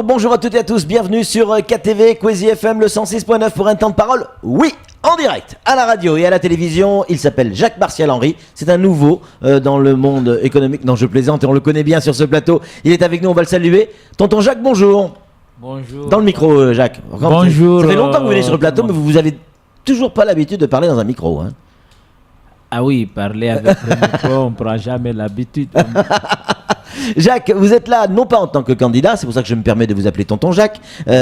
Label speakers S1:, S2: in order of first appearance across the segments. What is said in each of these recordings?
S1: Bonjour à toutes et à tous, bienvenue sur KTV, Kwezi FM, le 106.9 pour un temps de parole, oui, en direct, à la radio et à la télévision. Il s'appelle Jacques Martial Henry, c'est un nouveau dans le monde économique. Non, je plaisante et on le connaît bien sur ce plateau. Il est avec nous, on va le saluer. Tonton Jacques, bonjour.
S2: Bonjour.
S1: Dans le micro, Jacques.
S2: Bonjour.
S1: Ça fait longtemps que vous venez sur le plateau, mais vous avez toujours pas l'habitude de parler dans un micro, hein.
S2: Ah oui, parler avec le micro, on ne prend jamais l'habitude.
S1: Jacques, vous êtes là non pas en tant que candidat, c'est pour ça que je me permets de vous appeler Tonton Jacques, mais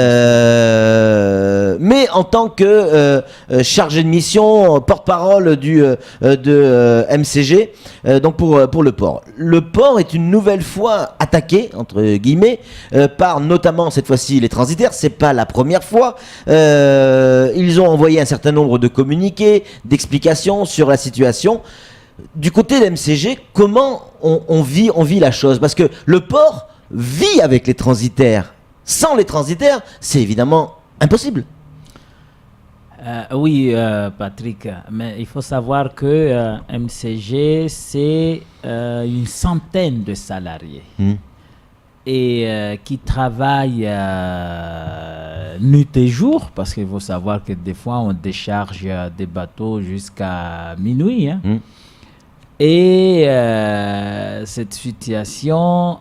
S1: en tant que chargé de mission, porte-parole de MCG, donc pour le port. Le port est une nouvelle fois attaqué, entre guillemets, par notamment cette fois-ci les transitaires. C'est pas la première fois. Ils ont envoyé un certain nombre de communiqués, d'explications sur la situation. Du côté de MCG, comment on vit la chose? Parce que le port vit avec les transitaires. Sans les transitaires, c'est évidemment impossible.
S2: Oui, Patrick, mais il faut savoir que MCG, c'est une centaine de salariés et qui travaillent nuit et jour, parce qu'il faut savoir que des fois, on décharge des bateaux jusqu'à minuit, hein. Et cette situation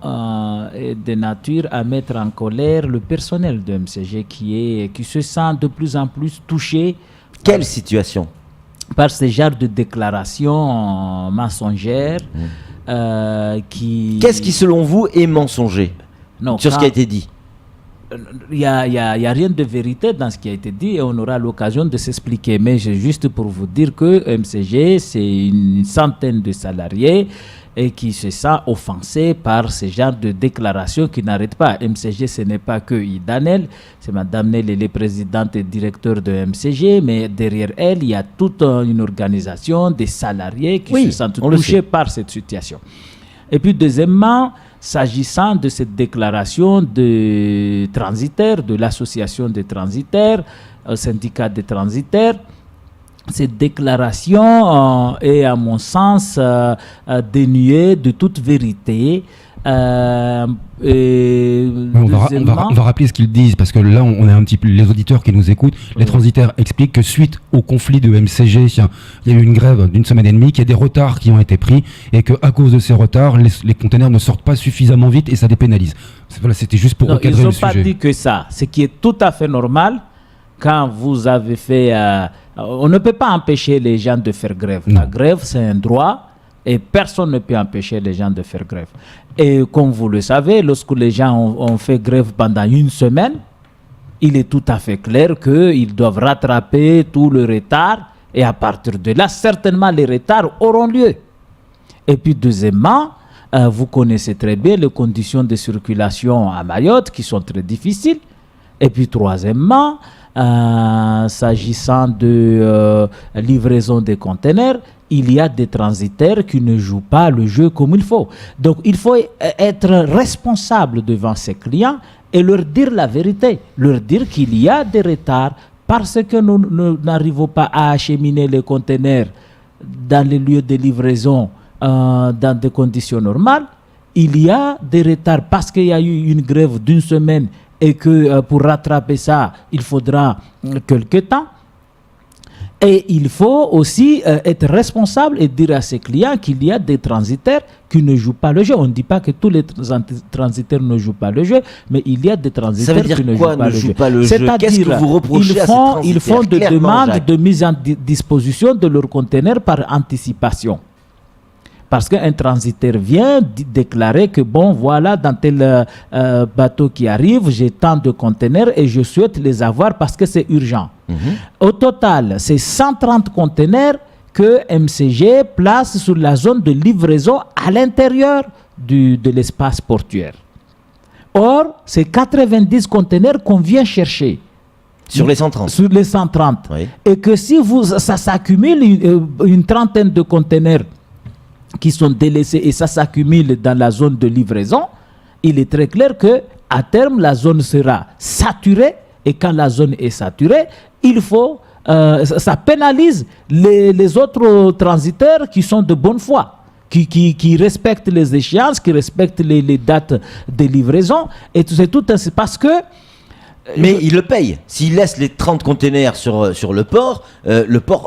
S2: est de nature à mettre en colère le personnel de MCG qui se sent de plus en plus touché.
S1: Quelle situation?
S2: Par ce genre de déclarations mensongères qui...
S1: Qu'est-ce qui, selon vous, est mensonger sur ce qui a été dit?
S2: Il n'y a rien de vérité dans ce qui a été dit et on aura l'occasion de s'expliquer. Mais c'est juste pour vous dire que MCG, c'est une centaine de salariés et qui se sent offensés par ce genre de déclarations qui n'arrêtent pas. MCG, ce n'est pas que Idanel, c'est Madame Nel, elle est présidente et directeur de MCG, mais derrière elle, il y a toute une organisation des salariés qui se sentent touchés par cette situation. Et puis deuxièmement, s'agissant de cette déclaration de transitaires, de l'association des transitaires, syndicat des transitaires, cette déclaration est à mon sens dénuée de toute vérité.
S3: On va rappeler ce qu'ils disent, parce que là on est un petit peu, les auditeurs qui nous écoutent, les transitaires expliquent que suite au conflit de MCG, il y a eu une grève d'une semaine et demie, qu'il y a des retards qui ont été pris et qu'à cause de ces retards, les containers ne sortent pas suffisamment vite et ça dépénalise. Voilà, c'était juste pour recadrer le sujet.
S2: Ils n'ont pas dit que ça, ce qui est tout à fait normal quand vous avez fait... on ne peut pas empêcher les gens de faire grève. Non. La grève, c'est un droit. Et personne ne peut empêcher les gens de faire grève. Et comme vous le savez, lorsque les gens ont fait grève pendant une semaine, il est tout à fait clair qu'ils doivent rattraper tout le retard. Et à partir de là, certainement, les retards auront lieu. Et puis, deuxièmement, vous connaissez très bien les conditions de circulation à Mayotte qui sont très difficiles. Et puis, troisièmement, s'agissant de livraison des conteneurs, il y a des transitaires qui ne jouent pas le jeu comme il faut. Donc, il faut être responsable devant ses clients et leur dire la vérité, leur dire qu'il y a des retards parce que nous n'arrivons pas à acheminer les conteneurs dans les lieux de livraison dans des conditions normales. Il y a des retards parce qu'il y a eu une grève d'une semaine et que pour rattraper ça, il faudra quelques temps. Et il faut aussi être responsable et dire à ses clients qu'il y a des transitaires qui ne jouent pas le jeu. On ne dit pas que tous les transitaires ne jouent pas le jeu, mais il y a des transitaires qui ne jouent pas le jeu. C'est-à-dire,
S1: qu'est-ce que vous reprochez à ces transitaires?
S2: Ils font des demandes de mise en disposition de leurs conteneurs par anticipation. Parce qu'un transitaire vient déclarer que bon, voilà, dans tel bateau qui arrive, j'ai tant de conteneurs et je souhaite les avoir parce que c'est urgent. Au total, c'est 130 conteneurs que MCG place sur la zone de livraison à l'intérieur de l'espace portuaire. Or, c'est 90 conteneurs qu'on vient chercher.
S1: Sur les 130.
S2: Sur les 130.
S1: Oui.
S2: Et que si ça s'accumule une trentaine de conteneurs qui sont délaissés et ça s'accumule dans la zone de livraison, il est très clair que à terme, la zone sera saturée Et quand la zone est saturée, il faut, ça pénalise les autres transitaires qui sont de bonne foi. Qui respectent les échéances, qui respectent les dates de livraison. Et c'est tout ainsi. Parce que.
S1: Mais ils le payent. S'ils laissent les 30 containers sur le port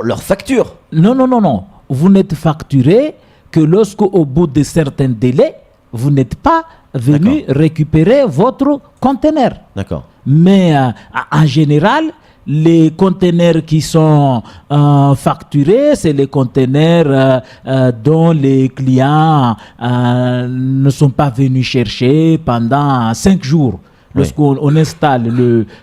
S1: leur facture.
S2: Non. Vous n'êtes facturé que lorsqu'au bout de certains délais, vous n'êtes pas venu récupérer votre conteneur.
S1: D'accord.
S2: Mais en général, les conteneurs qui sont facturés, c'est les conteneurs dont les clients ne sont pas venus chercher pendant 5 jours. Lorsqu'on installe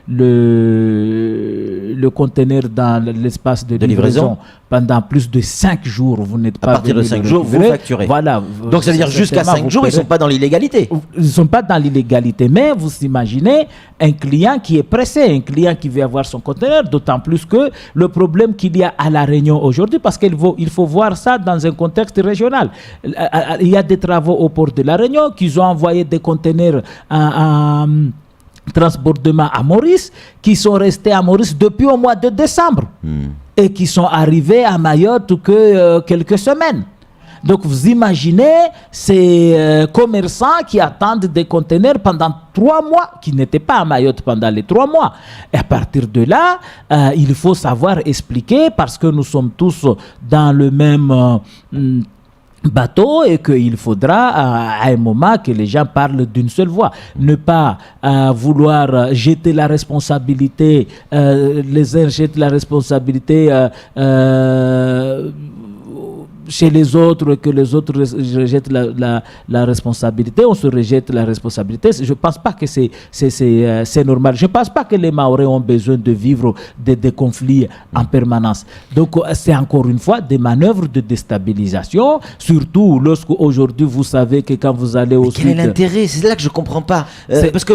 S2: le conteneur dans l'espace de livraison pendant plus de 5 jours, vous n'êtes pas.
S1: À partir de 5 jours, vous facturez.
S2: Voilà.
S1: Donc, ça veut dire jusqu'à 5 jours, ils ne sont pas dans l'illégalité.
S2: Ils ne sont pas dans l'illégalité. Mais vous imaginez un client qui est pressé, un client qui veut avoir son conteneur, d'autant plus que le problème qu'il y a à La Réunion aujourd'hui, parce qu'il faut voir ça dans un contexte régional. Il y a des travaux au port de La Réunion qui ont envoyé des conteneurs en transbordement à Maurice, qui sont restés à Maurice depuis au mois de décembre et qui sont arrivés à Mayotte que quelques semaines. Donc vous imaginez ces commerçants qui attendent des conteneurs pendant 3 mois, qui n'étaient pas à Mayotte pendant les 3 mois. Et à partir de là, il faut savoir expliquer, parce que nous sommes tous dans le même bateau, et qu'il faudra à un moment que les gens parlent d'une seule voix. Ne pas vouloir jeter la responsabilité, les uns jettent la responsabilité chez les autres, que les autres rejettent la responsabilité, on se rejette la responsabilité. Je ne pense pas que c'est normal. Je ne pense pas que les Mahorais ont besoin de vivre des conflits en permanence. Donc c'est encore une fois des manœuvres de déstabilisation, surtout lorsque aujourd'hui vous savez que quand vous allez au sud...
S1: Quel est l'intérêt? C'est là que je ne comprends pas. Parce que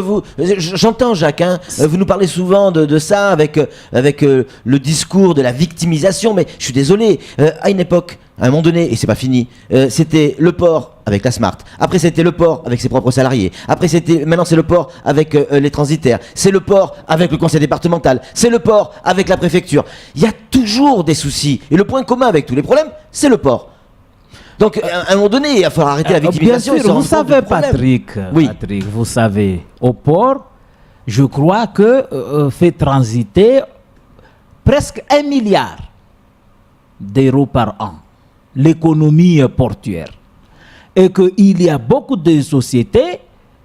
S1: j'entends Jacques, vous nous parlez souvent de ça avec le discours de la victimisation, mais je suis désolé, à une époque, à un moment donné, et c'est pas fini, c'était le port avec la Smart. Après, c'était le port avec ses propres salariés. Après, maintenant, c'est le port avec les transitaires. C'est le port avec le conseil départemental. C'est le port avec la préfecture. Il y a toujours des soucis. Et le point commun avec tous les problèmes, c'est le port. Donc, à un moment donné, il va falloir arrêter la victimisation.
S2: Bien sûr, vous savez, Patrick, vous savez, au port, je crois que fait transiter presque 1 milliard d'euros par an l'économie portuaire, et qu'il y a beaucoup de sociétés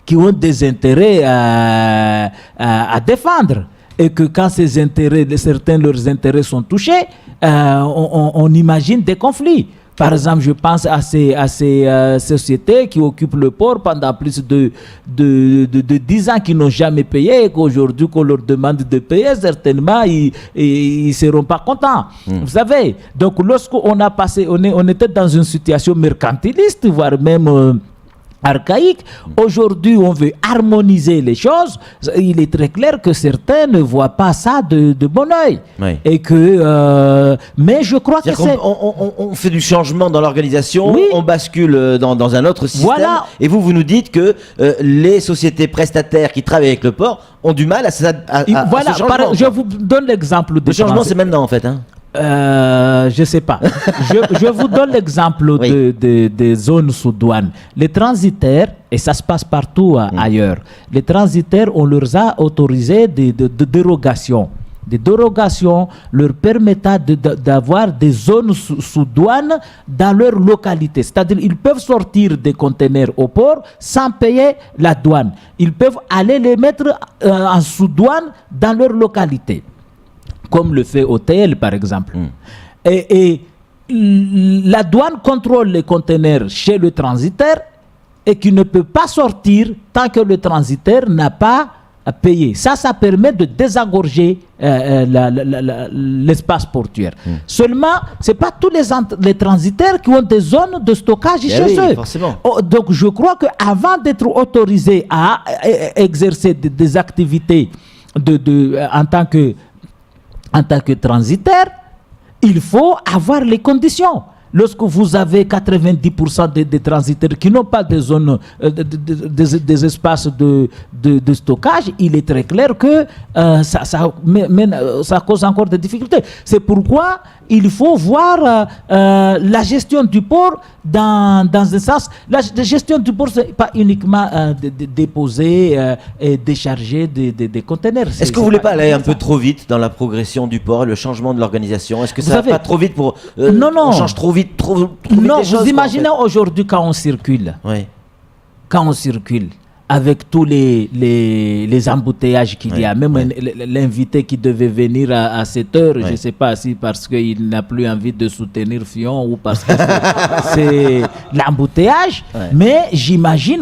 S2: qui ont des intérêts à défendre, et que quand ces intérêts, certains de leurs intérêts sont touchés, on imagine des conflits. Par exemple, je pense à ces sociétés qui occupent le port pendant plus de 10 ans, qui n'ont jamais payé, et qu'aujourd'hui, qu'on leur demande de payer, certainement, ils ne seront pas contents. Vous savez, donc lorsqu'on a passé, on était dans une situation mercantiliste, voire même archaïque. Aujourd'hui, on veut harmoniser les choses. Il est très clair que certains ne voient pas ça de bon oeil. Oui. Et que, mais je crois que c'est...
S1: On fait du changement dans l'organisation, on bascule dans un autre système. Voilà. Et vous nous dites que les sociétés prestataires qui travaillent avec le port ont du mal à ce changement.
S2: Je vous donne l'exemple de...
S1: Le changement, c'est maintenant, en fait.
S2: Je ne sais pas. je vous donne l'exemple des zones sous douane. Les transitaires, et ça se passe partout ailleurs, les transitaires, on leur a autorisé des dérogations. Des dérogations leur permettant d'avoir des zones sous douane dans leur localité. C'est-à-dire qu'ils peuvent sortir des conteneurs au port sans payer la douane. Ils peuvent aller les mettre en sous douane dans leur localité, comme le fait OTL par exemple. Et la douane contrôle les conteneurs chez le transitaire, et qui ne peut pas sortir tant que le transitaire n'a pas payé. Ça permet de désengorger l'espace portuaire. Seulement, ce n'est pas tous les transitaires qui ont des zones de stockage chez eux.
S1: Forcément.
S2: Donc je crois qu'avant d'être autorisé à exercer des activités en tant que transitaire, il faut avoir les conditions. lorsque vous avez 90% des transitaires qui n'ont pas des zones, des espaces de stockage, il est très clair que ça cause encore des difficultés. C'est pourquoi il faut voir la gestion du port dans un sens. La gestion du port, ce n'est pas uniquement déposer et décharger des conteneurs.
S1: Est-ce que vous ne voulez pas aller un peu trop vite dans la progression du port et le changement de l'organisation? Est-ce que ça va pas trop vite pour...
S2: non.
S1: On change trop vite, trop vite
S2: non,
S1: les choses,
S2: vous imaginez aujourd'hui quand on circule, avec tous les embouteillages qu'il y a, même l'invité qui devait venir à 7 heures, je ne sais pas si parce qu'il n'a plus envie de soutenir Fillon ou parce que c'est l'embouteillage, mais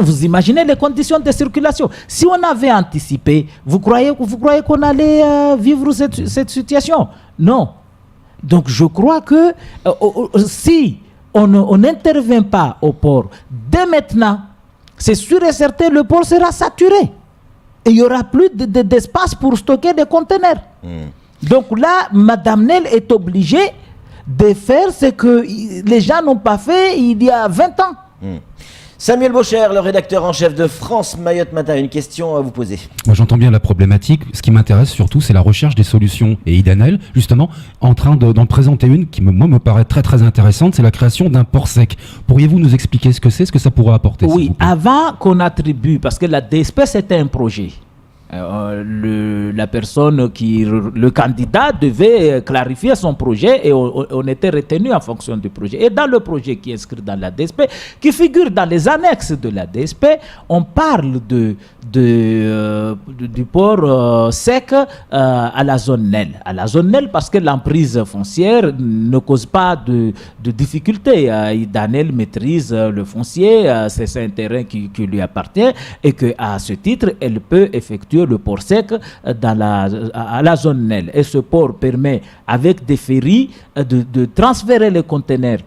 S2: vous imaginez les conditions de circulation. Si on avait anticipé, vous croyez qu'on allait vivre cette situation? Non. Donc je crois que si on n'intervient pas au port dès maintenant, c'est sûr et certain, le port sera saturé. Et il n'y aura plus d'espace pour stocker des conteneurs. Donc là, Mme Nel est obligée de faire ce que les gens n'ont pas fait il y a 20 ans.
S1: Samuel Baucher, le rédacteur en chef de France Mayotte Matin, une question à vous poser.
S3: Moi j'entends bien la problématique, ce qui m'intéresse surtout c'est la recherche des solutions. Et Idanel, justement, en train d'en présenter une qui me paraît très très intéressante, c'est la création d'un port sec. Pourriez-vous nous expliquer ce que c'est, ce que ça pourrait apporter?
S2: Oui, avant qu'on attribue, parce que la DSP c'était un projet. Le candidat devait clarifier son projet et on était retenu en fonction du projet. Et dans le projet qui est inscrit dans la DSP, qui figure dans les annexes de la DSP, on parle du port sec à la zone Nel. À la zone Nel parce que l'emprise foncière ne cause pas de difficultés. Idanel maîtrise le foncier, c'est un terrain qui lui appartient et qu'à ce titre, elle peut effectuer le port sec à la zone Nel. Et ce port permet, avec des ferries, de transférer les conteneurs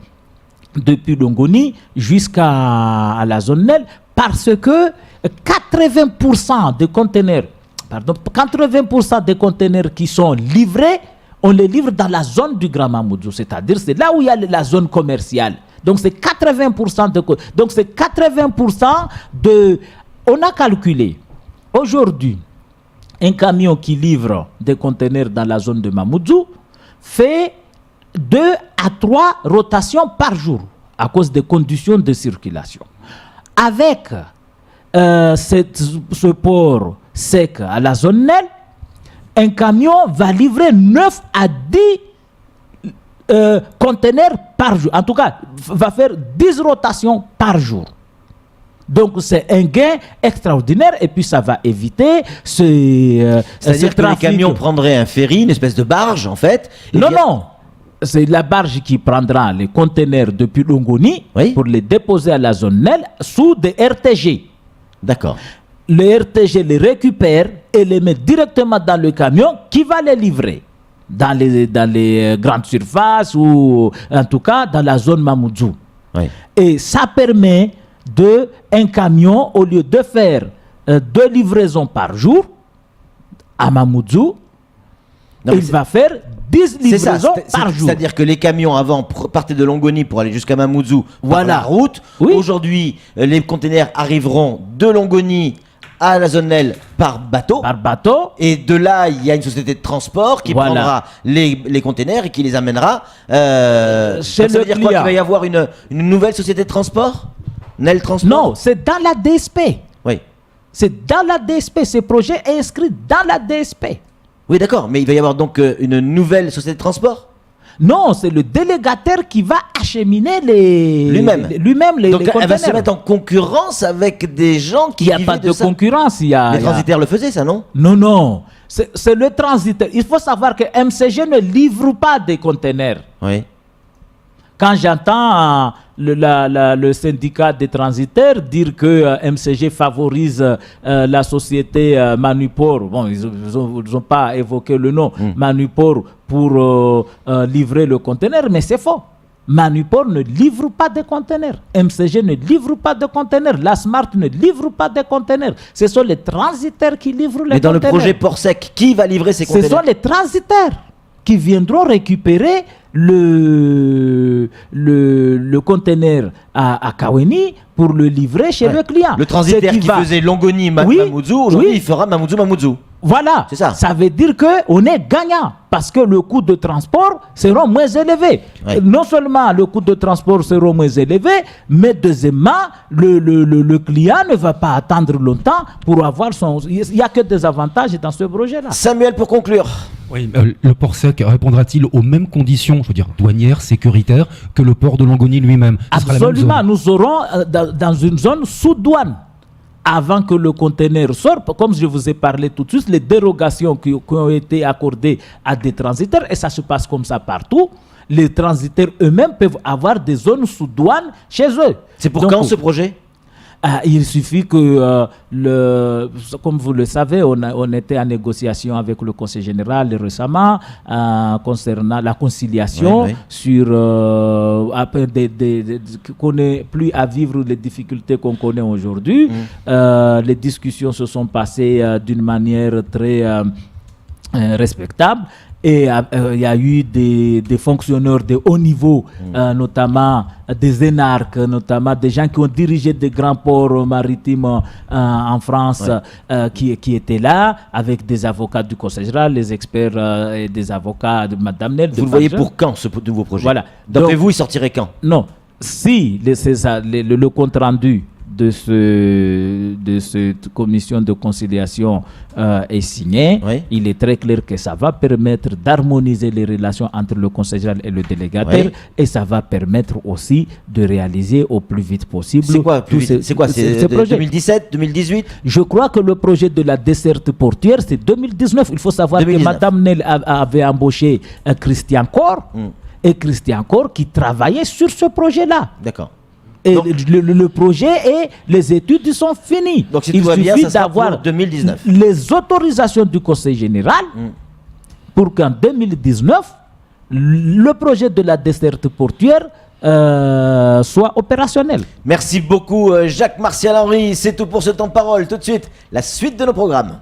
S2: depuis Longoni jusqu'à la zone Nel, parce que 80% des conteneurs qui sont livrés, on les livre dans la zone du Grand Mamoudzou, c'est-à-dire c'est là où il y a la zone commerciale. Donc c'est 80% on a calculé aujourd'hui un camion qui livre des conteneurs dans la zone de Mamoudzou fait 2 à 3 rotations par jour à cause des conditions de circulation. Avec ce port sec à la zone Nel, un camion va livrer 9 à 10 conteneurs par jour. En tout cas, va faire 10 rotations par jour. Donc c'est un gain extraordinaire et puis ça va éviter
S1: c'est-à-dire que les camions prendraient un ferry, une espèce de barge en fait.
S2: Non. C'est la barge qui prendra les conteneurs depuis Longoni pour les déposer à la zone Nel sous des RTG.
S1: D'accord.
S2: Les RTG les récupèrent et les met directement dans le camion qui va les livrer dans les grandes surfaces ou en tout cas dans la zone Mamoudzou. Et ça permet un camion, au lieu de faire 2 livraisons par jour à Mamoudzou, il va faire 10 livraisons par jour.
S1: C'est-à-dire que les camions avant partaient de Longoni pour aller jusqu'à Mamoudzou par la route. Aujourd'hui, les containers arriveront de Longoni à la zone Nel par bateau. Et de là, il y a une société de transport qui prendra les containers et qui les amènera. Ça veut dire quoi, qu'il va y avoir une nouvelle société de transport? Nel Transport?
S2: Non, c'est dans la DSP.
S1: Oui.
S2: C'est dans la DSP. Ce projet est inscrit dans la DSP.
S1: Oui, d'accord. Mais il va y avoir donc une nouvelle société de transport?
S2: Non, c'est le délégataire qui va acheminer lui-même les conteneurs.
S1: Elle va se mettre en concurrence avec des gens qui
S2: vivaient de ça. Il n'y a pas de concurrence.
S1: Les transitaires le faisaient, ça, non?
S2: Non. C'est le transitaire. Il faut savoir que MCG ne livre pas des conteneurs.
S1: Oui.
S2: Quand j'entends le syndicat des transitaires dire que MCG favorise la société Manupor, bon, ils n'ont pas évoqué le nom, Manupor, pour livrer le conteneur, mais c'est faux. Manupor ne livre pas de conteneurs. MCG ne livre pas de conteneurs. La Smart ne livre pas de conteneurs. Ce sont les transitaires qui livrent les conteneurs.
S1: Mais dans le projet Port Sec, qui va livrer ces conteneurs?
S2: Ce sont les transitaires qui viendront récupérer le conteneur à Kaweni pour le livrer chez le client.
S1: Le transitaire qui faisait Longoni Mamoudzou, aujourd'hui il fera Mamoudzou.
S2: Voilà,
S1: c'est ça.
S2: Ça veut dire qu'on est gagnant parce que le coût de transport sera moins élevé.
S1: Ouais.
S2: Non seulement le coût de transport sera moins élevé, mais deuxièmement, le client ne va pas attendre longtemps pour avoir son... Il n'y a que des avantages dans ce projet-là.
S1: Samuel, pour conclure.
S3: Oui, le port sec répondra-t-il aux mêmes conditions, je veux dire, douanières, sécuritaires, que le port de Longoni lui-même?
S2: Absolument, nous aurons dans une zone sous douane. Avant que le conteneur sorte, comme je vous ai parlé tout de suite, les dérogations qui ont été accordées à des transitaires, et ça se passe comme ça partout, les transitaires eux-mêmes peuvent avoir des zones sous douane chez eux.
S1: C'est pour quand ce projet ?
S2: Il suffit que, comme vous le savez, on était en négociation avec le Conseil général récemment concernant la conciliation sur qu'on n'est plus à vivre les difficultés qu'on connaît aujourd'hui. Les discussions se sont passées d'une manière très respectable. Et il y a eu des fonctionnaires de haut niveau, notamment des énarques, notamment des gens qui ont dirigé des grands ports maritimes en France, qui étaient là, avec des avocats du Conseil général, les experts et des avocats de Madame Nel.
S1: Vous le voyez pour quand ce nouveau projet ?
S2: Voilà.
S1: D'après vous, il sortirait quand ?
S2: Non. Si le compte rendu de cette commission de conciliation est signé, il est très clair que ça va permettre d'harmoniser les relations entre le conseil général et le délégataire, et ça va permettre aussi de réaliser au plus vite possible.
S1: C'est quoi C'est 2017, 2018 ?
S2: Je crois que le projet de la desserte portuaire, c'est 2019. Il faut savoir 2019. Que Madame Nel avait embauché Christian Cor, et Christian Cor qui travaillait sur ce projet-là.
S1: D'accord.
S2: Et le projet et les études sont finies.
S1: Donc si tout va bien, ça sera pour 2019.
S2: Les autorisations du Conseil général pour qu'en 2019, le projet de la desserte portuaire soit opérationnel.
S1: Merci beaucoup Jacques Martial Henry. C'est tout pour ce temps de parole. Tout de suite, la suite de nos programmes.